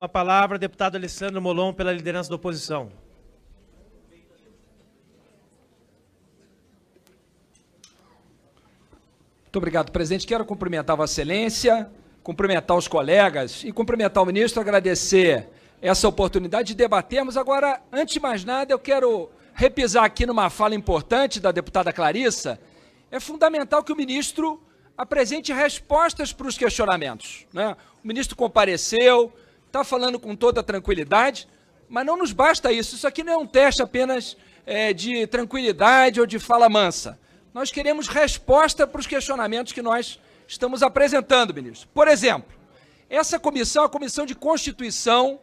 A palavra, deputado Alessandro Molon, pela liderança da oposição. Muito obrigado, presidente. Quero cumprimentar Vossa Excelência, cumprimentar os colegas e cumprimentar o ministro, agradecer essa oportunidade de debatermos. Agora, antes de mais nada, eu quero repisar aqui numa fala importante da deputada Clarissa. É fundamental que o ministro apresente respostas para os questionamentos, né? O ministro compareceu, está falando com toda tranquilidade, mas não nos basta isso. Isso aqui não é um teste apenas de tranquilidade ou de fala mansa. Nós queremos resposta para os questionamentos que nós estamos apresentando, ministro. Por exemplo, essa comissão é a Comissão de Constituição,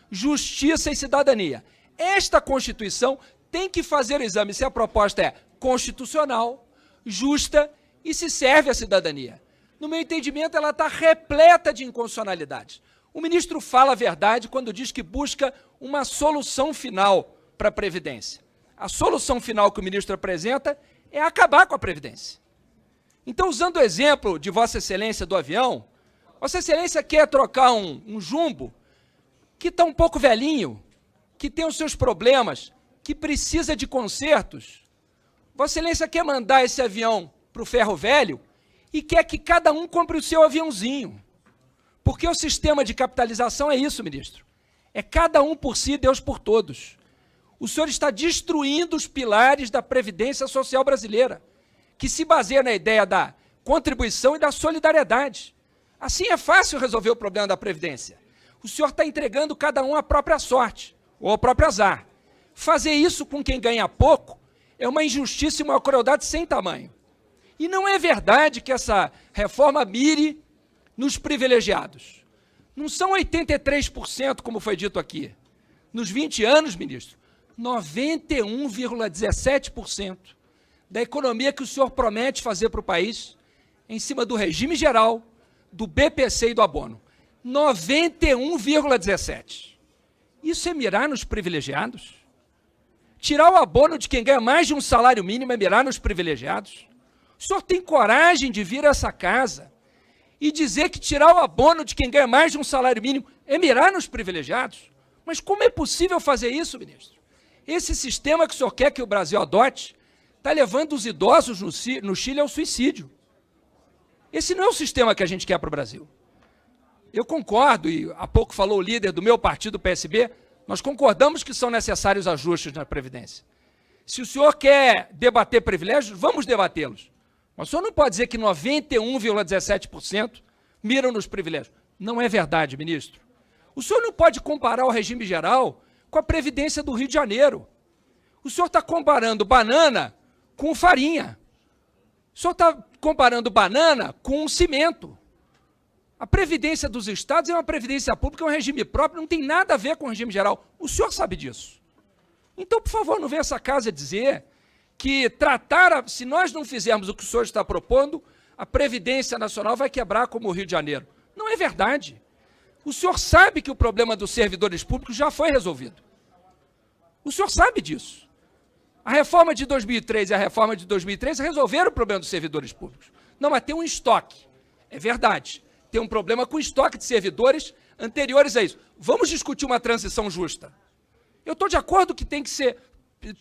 Justiça e Cidadania. Esta Constituição tem que fazer o exame se a proposta é constitucional, justa e se serve à cidadania. No meu entendimento, ela está repleta de inconstitucionalidades. O ministro fala a verdade quando diz que busca uma solução final para a Previdência. A solução final que o ministro apresenta é acabar com a Previdência. Então, usando o exemplo de Vossa Excelência do avião, Vossa Excelência quer trocar um jumbo que está um pouco velhinho, que tem os seus problemas, que precisa de consertos. Vossa Excelência quer mandar esse avião para o ferro velho e quer que cada um compre o seu aviãozinho. Porque o sistema de capitalização é isso, ministro. É cada um por si, Deus por todos. O senhor está destruindo os pilares da Previdência Social brasileira, que se baseia na ideia da contribuição e da solidariedade. Assim é fácil resolver o problema da Previdência. O senhor está entregando cada um à própria sorte, ou ao próprio azar. Fazer isso com quem ganha pouco é uma injustiça e uma crueldade sem tamanho. E não é verdade que essa reforma mire nos privilegiados. Não são 83%, como foi dito aqui. Nos 20 anos, ministro, 91,17% da economia que o senhor promete fazer para o país, em cima do regime geral, do BPC e do abono. 91,17%. Isso é mirar nos privilegiados? Tirar o abono de quem ganha mais de um salário mínimo é mirar nos privilegiados? O senhor tem coragem de vir a essa casa e dizer que tirar o abono de quem ganha mais de um salário mínimo é mirar nos privilegiados? Mas como é possível fazer isso, ministro? Esse sistema que o senhor quer que o Brasil adote está levando os idosos no Chile ao suicídio. Esse não é o sistema que a gente quer para o Brasil. Eu concordo, e há pouco falou o líder do meu partido, o PSB, nós concordamos que são necessários ajustes na Previdência. Se o senhor quer debater privilégios, vamos debatê-los. Mas o senhor não pode dizer que 91,17% miram nos privilégios. Não é verdade, ministro. O senhor não pode comparar o regime geral com a Previdência do Rio de Janeiro. O senhor está comparando banana com farinha. O senhor está comparando banana com cimento. A Previdência dos Estados é uma previdência pública, é um regime próprio, não tem nada a ver com o regime geral. O senhor sabe disso. Então, por favor, não venha essa casa dizer que se nós não fizermos o que o senhor está propondo, a Previdência Nacional vai quebrar como o Rio de Janeiro. Não é verdade. O senhor sabe que o problema dos servidores públicos já foi resolvido. O senhor sabe disso. A reforma de 2003 e a reforma de 2013 resolveram o problema dos servidores públicos. Não, mas tem um estoque. É verdade. Tem um problema com o estoque de servidores anteriores a isso. Vamos discutir uma transição justa. Eu estou de acordo que tem que ser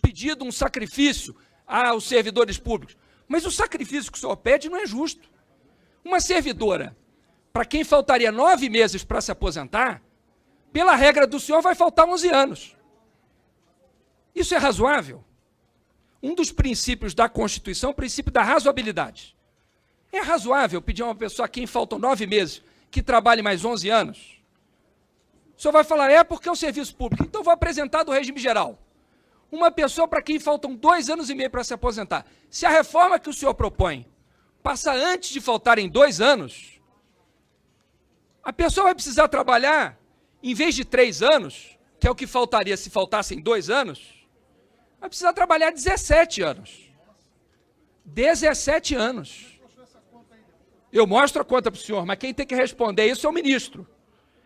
pedido um sacrifício aos servidores públicos, mas o sacrifício que o senhor pede não é justo. Uma servidora, para quem faltaria 9 meses para se aposentar, pela regra do senhor vai faltar 11 anos. Isso é razoável? Um dos princípios da Constituição é o princípio da razoabilidade. É razoável pedir a uma pessoa a quem faltam 9 meses que trabalhe mais 11 anos? O senhor vai falar, porque é o serviço público. Então vou apresentar do regime geral. Uma pessoa para quem faltam 2 anos e meio para se aposentar. Se a reforma que o senhor propõe passa antes de faltarem 2 anos, a pessoa vai precisar trabalhar, em vez de 3 anos, que é o que faltaria se faltassem 2 anos, vai precisar trabalhar 17 anos. 17 anos. Eu mostro a conta para o senhor, mas quem tem que responder isso é o ministro.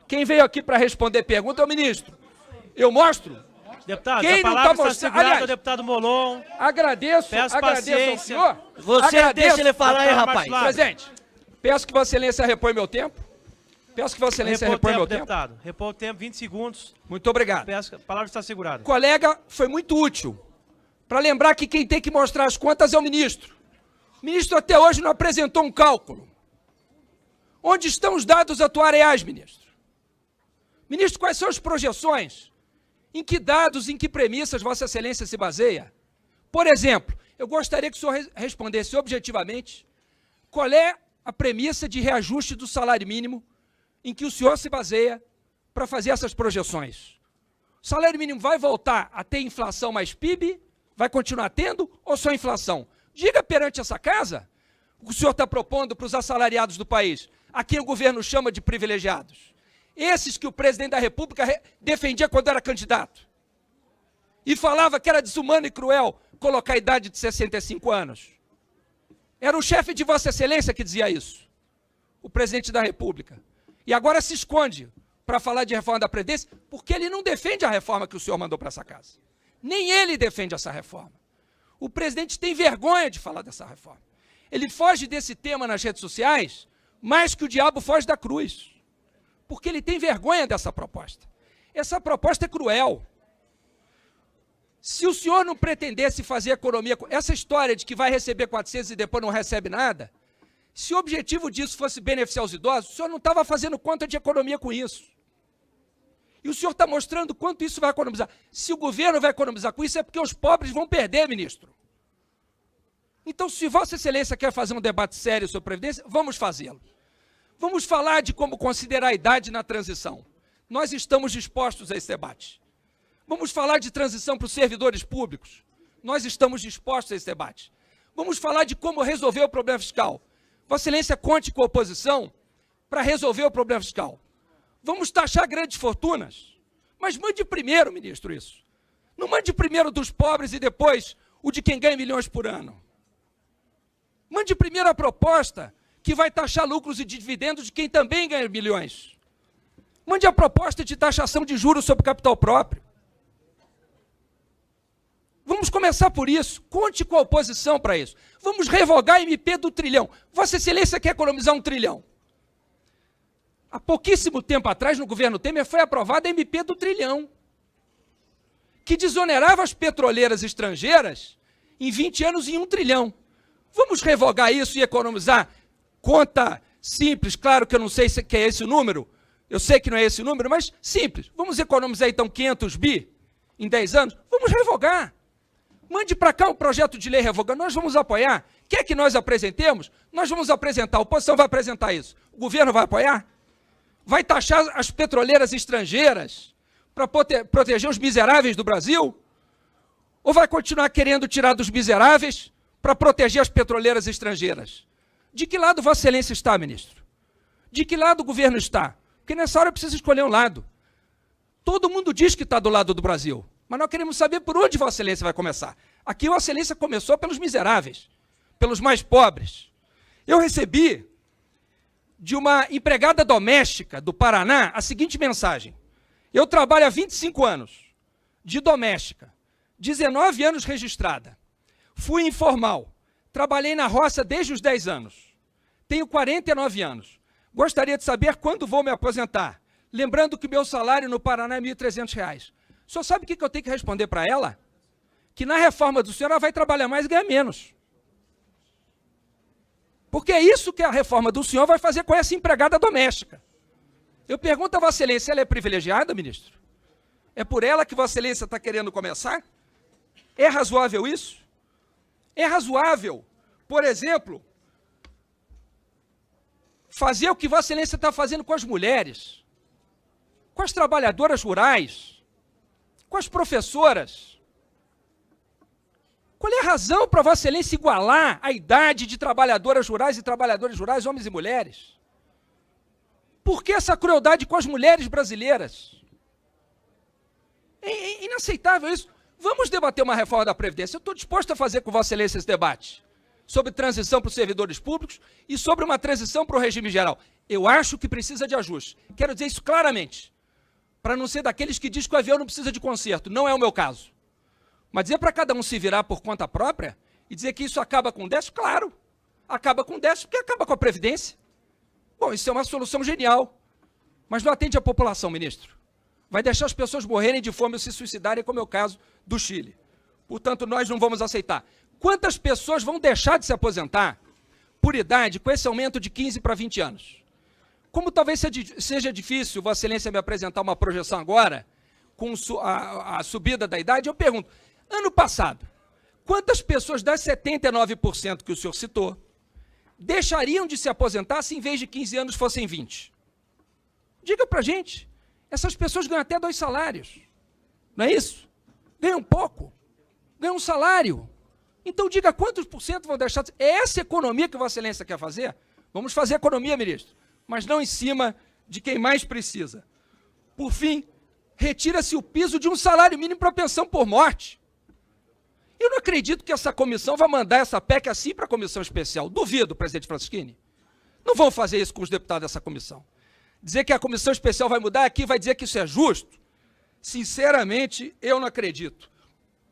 Quem veio aqui para responder pergunta é o ministro. Eu mostro. Deputado, quem a palavra não tá está segurada ao deputado Molon. Agradeço ao senhor. Você deixa ele falar aí, rapaz. Presidente, peço que Vossa Excelência repõe meu tempo. Peço que Vossa Excelência repõe meu tempo. Deputado, repor o tempo, 20 segundos. Muito obrigado. Peço que a palavra está segurada. O colega foi muito útil para lembrar que quem tem que mostrar as contas é o ministro. O ministro até hoje não apresentou um cálculo. Onde estão os dados atuariais, ministro? Ministro, quais são as projeções? Em que dados, em que premissas Vossa Excelência se baseia? Por exemplo, eu gostaria que o senhor respondesse objetivamente qual é a premissa de reajuste do salário mínimo em que o senhor se baseia para fazer essas projeções. O salário mínimo vai voltar a ter inflação mais PIB? Vai continuar tendo ou só inflação? Diga perante essa casa o que o senhor está propondo para os assalariados do país, a quem o governo chama de privilegiados. Esses que o presidente da República defendia quando era candidato. E falava que era desumano e cruel colocar a idade de 65 anos. Era o chefe de Vossa Excelência que dizia isso, o presidente da República. E agora se esconde para falar de reforma da Previdência, porque ele não defende a reforma que o senhor mandou para essa casa. Nem ele defende essa reforma. O presidente tem vergonha de falar dessa reforma. Ele foge desse tema nas redes sociais mais que o diabo foge da cruz. Porque ele tem vergonha dessa proposta. Essa proposta é cruel. Se o senhor não pretendesse fazer economia, essa história de que vai receber 400 e depois não recebe nada, se o objetivo disso fosse beneficiar os idosos, o senhor não estava fazendo conta de economia com isso. E o senhor está mostrando quanto isso vai economizar. Se o governo vai economizar com isso, é porque os pobres vão perder, ministro. Então, se Vossa Excelência quer fazer um debate sério sobre Previdência, vamos fazê-lo. Vamos falar de como considerar a idade na transição. Nós estamos dispostos a esse debate. Vamos falar de transição para os servidores públicos. Nós estamos dispostos a esse debate. Vamos falar de como resolver o problema fiscal. Vossa Excelência conte com a oposição para resolver o problema fiscal. Vamos taxar grandes fortunas. Mas mande primeiro, ministro, isso. Não mande primeiro dos pobres e depois o de quem ganha milhões por ano. Mande primeiro a proposta que vai taxar lucros e dividendos de quem também ganha milhões. Mande a proposta de taxação de juros sobre capital próprio. Vamos começar por isso. Conte com a oposição para isso. Vamos revogar a MP do trilhão. Vossa Excelência quer economizar 1 trilhão. Há pouquíssimo tempo atrás, no governo Temer, foi aprovada a MP do trilhão, que desonerava as petroleiras estrangeiras em 20 anos em 1 trilhão. Vamos revogar isso e economizar? Conta simples, claro que eu não sei se é esse o número, eu sei que não é esse o número, mas simples. Vamos economizar então 500 bi em 10 anos? Vamos revogar. Mande para cá um projeto de lei revogando, nós vamos apoiar. Quer que nós apresentemos? Nós vamos apresentar, a oposição vai apresentar isso. O governo vai apoiar? Vai taxar as petroleiras estrangeiras para proteger os miseráveis do Brasil? Ou vai continuar querendo tirar dos miseráveis para proteger as petroleiras estrangeiras? De que lado Vossa Excelência está, ministro? De que lado o governo está? Porque nessa hora precisa escolher um lado. Todo mundo diz que está do lado do Brasil, mas nós queremos saber por onde Vossa Excelência vai começar. Aqui Vossa Excelência começou pelos miseráveis, pelos mais pobres. Eu recebi de uma empregada doméstica do Paraná a seguinte mensagem: eu trabalho há 25 anos, de doméstica, 19 anos registrada, fui informal, trabalhei na roça desde os 10 anos, tenho 49 anos, gostaria de saber quando vou me aposentar, lembrando que meu salário no Paraná é R$ 1.300. O senhor sabe o que eu tenho que responder para ela? Que na reforma do senhor ela vai trabalhar mais e ganhar menos. Porque é isso que a reforma do senhor vai fazer com essa empregada doméstica. Eu pergunto a Vossa Excelência, ela é privilegiada, ministro? É por ela que Vossa Excelência está querendo começar? É razoável isso? É razoável, por exemplo, fazer o que Vossa Excelência está fazendo com as mulheres, com as trabalhadoras rurais, com as professoras? Qual é a razão para Vossa Excelência igualar a idade de trabalhadoras rurais e trabalhadores rurais, homens e mulheres? Por que essa crueldade com as mulheres brasileiras? É inaceitável isso. Vamos debater uma reforma da Previdência. Eu estou disposto a fazer com Vossa Excelência esse debate sobre transição para os servidores públicos e sobre uma transição para o regime geral. Eu acho que precisa de ajuste. Quero dizer isso claramente, para não ser daqueles que dizem que o avião não precisa de conserto. Não é o meu caso. Mas dizer para cada um se virar por conta própria e dizer que isso acaba com o déficit, claro, acaba com o déficit porque acaba com a Previdência. Bom, isso é uma solução genial. mas não atende a população, ministro. Vai deixar as pessoas morrerem de fome ou se suicidarem, como é o caso do Chile. Portanto, nós não vamos aceitar. Quantas pessoas vão deixar de se aposentar por idade com esse aumento de 15 para 20 anos? Como talvez seja difícil Vossa Excelência me apresentar uma projeção agora, com a subida da idade, eu pergunto, ano passado, quantas pessoas das 79% que o senhor citou deixariam de se aposentar se em vez de 15 anos fossem 20? Diga para a gente. Essas pessoas ganham até 2 salários. Não é isso? Ganham pouco. Ganham um salário. Então diga quantos por cento vão deixar de... É essa economia que Vossa Excelência quer fazer? Vamos fazer economia, ministro, mas não em cima de quem mais precisa. Por fim, retira-se o piso de um salário mínimo para pensão por morte. Eu não acredito que essa comissão vai mandar essa PEC assim para a comissão especial. Duvido, presidente Francischini. Não vão fazer isso com os deputados dessa comissão. Dizer que a comissão especial vai mudar aqui, vai dizer que isso é justo. Sinceramente, eu não acredito.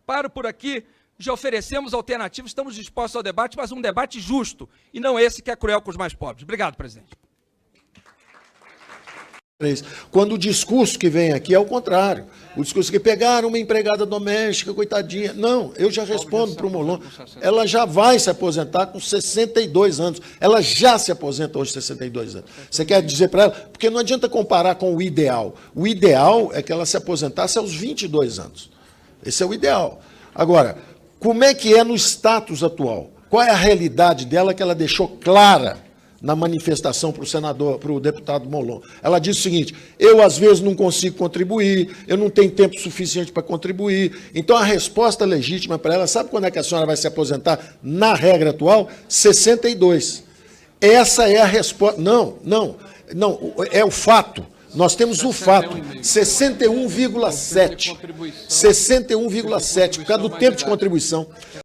Paro por aqui, já oferecemos alternativas, estamos dispostos ao debate, mas um debate justo, e não esse que é cruel com os mais pobres. Obrigado, presidente. Quando o discurso que vem aqui é o contrário. O discurso que pegaram uma empregada doméstica, coitadinha. Não, eu já respondo para o Molon. Ela já vai se aposentar com 62 anos. Ela já se aposenta hoje com 62 anos. Você quer dizer para ela? Porque não adianta comparar com o ideal. O ideal é que ela se aposentasse aos 22 anos. Esse é o ideal. Agora, como é que é no status atual? Qual é a realidade dela que ela deixou clara na manifestação para o senador, para o deputado Molon? Ela disse o seguinte: eu às vezes não consigo contribuir, eu não tenho tempo suficiente para contribuir. Então a resposta legítima para ela, sabe quando é que a senhora vai se aposentar na regra atual? 62. Essa é a resposta. Não, é o fato. Nós temos o fato, 61,7. 61,7, por causa do tempo de contribuição.